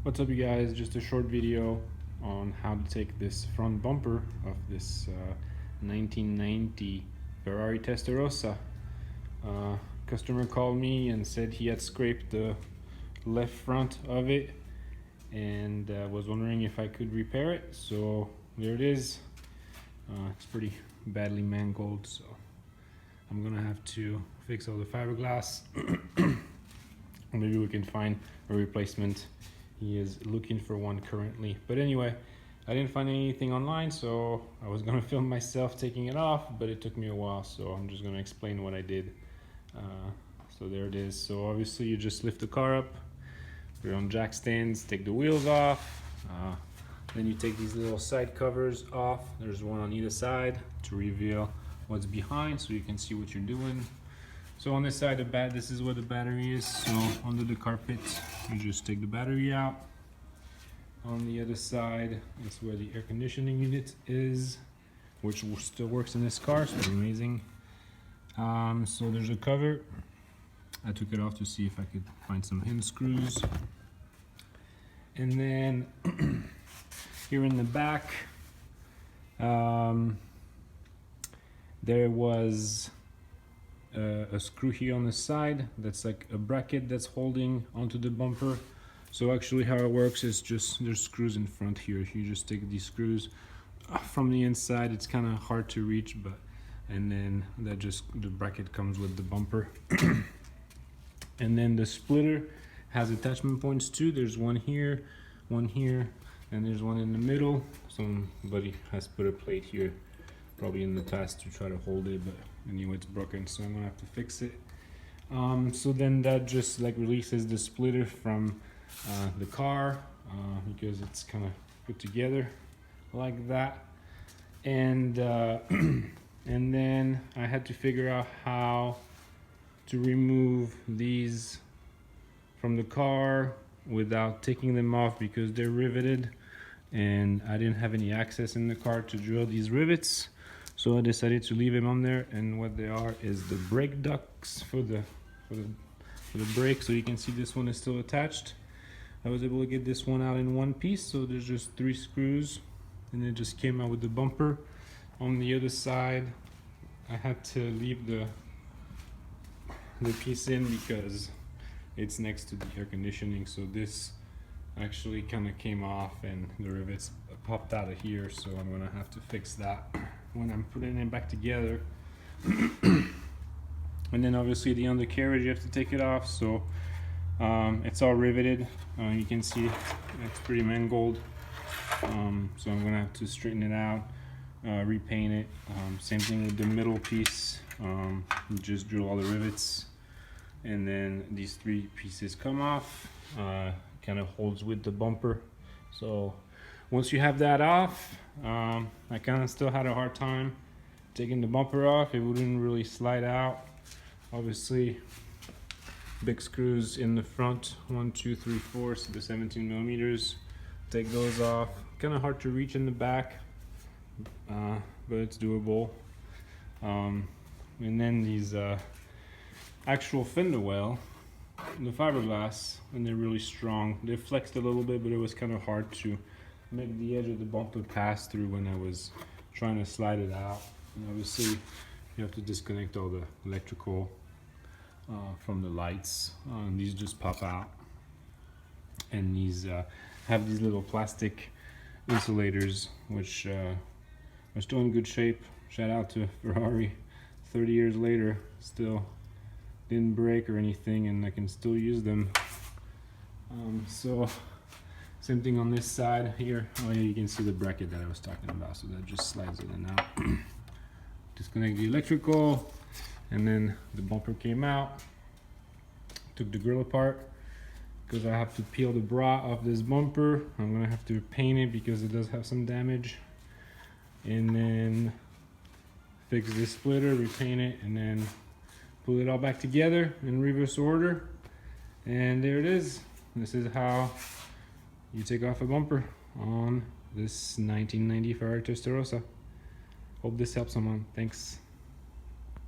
What's up, you guys? Just a short video on how to take this front bumper of this 1990 Ferrari Testarossa. Customer called me and said he had scraped the left front of it and was wondering if I could repair it. So there it is. It's pretty badly mangled, so I'm gonna have to fix all the fiberglass. Maybe we can find a replacement. He is looking for one currently. But anyway, I didn't find anything online, so I was gonna film myself taking it off, but it took me a while, so I'm just gonna explain what I did. So there it is. So obviously you just lift the car up, put it on jack stands, take the wheels off. Then you take these little side covers off. There's one on either side to reveal what's behind so you can see what you're doing. So on this side of the this is where the battery is. So under the carpet, you just take the battery out. On the other side, it's where the air conditioning unit is, which still works in this car, so it's amazing. So there's a cover. I took it off to see if I could find some hinge screws. And then here in the back, there was a screw here on the side that's like a bracket that's holding onto the bumper. So actually how it works is just there's screws in front here. You just take these screws from the inside. It's kind of hard to reach, but and then that just the bracket comes with the bumper. And then the splitter has attachment points too. There's one here, and there's one in the middle. Somebody has put a plate here probably in the past to try to hold it, but anyway it's broken, so I'm gonna have to fix it. So then that just like releases the splitter from the car because it's kind of put together like that. And and then I had to figure out how to remove these from the car without taking them off because they're riveted, and I didn't have any access in the car to drill these rivets. So I decided to leave them on there, and what they are is the brake ducts for the brake. So you can see this one is still attached. I was able to get this one out in one piece, so there's just 3 screws, and it just came out with the bumper. On the other side, I had to leave the piece in because it's next to the air conditioning, so this actually kind of came off and the rivets popped out of here, so I'm gonna have to fix that when I'm putting it back together. And then obviously the undercarriage, you have to take it off, so it's all riveted. You can see it's pretty mangled, so I'm gonna have to straighten it out, repaint it. Same thing with the middle piece. You just drill all the rivets, and then these 3 pieces come off. Kind of holds with the bumper. So once you have that off, I kind of still had a hard time taking the bumper off. It wouldn't really slide out. Obviously big screws in the front, 1, 2, 3, 4, so the 17 millimeters. Take those off. Kind of hard to reach in the back, but it's doable. And then these actual fender well, the fiberglass, and they're really strong. They flexed a little bit, but it was kind of hard to make the edge of the bumper pass through when I was trying to slide it out. And obviously you have to disconnect all the electrical from the lights. These just pop out, and these have these little plastic insulators which are still in good shape. Shout out to Ferrari. 30 years later, still didn't break or anything, and I can still use them. So same thing on this side here. Oh yeah, you can see the bracket that I was talking about, so that just slides in and out. Disconnect the electrical, and then the bumper came out. Took the grill apart because I have to peel the bra off this bumper. I'm gonna have to paint it because it does have some damage, and then fix this splitter, repaint it, and then pull it all back together in reverse order. And there it is. This is how you take off a bumper on this 1990 Ferrari Testarossa. Hope this helps someone. Thanks.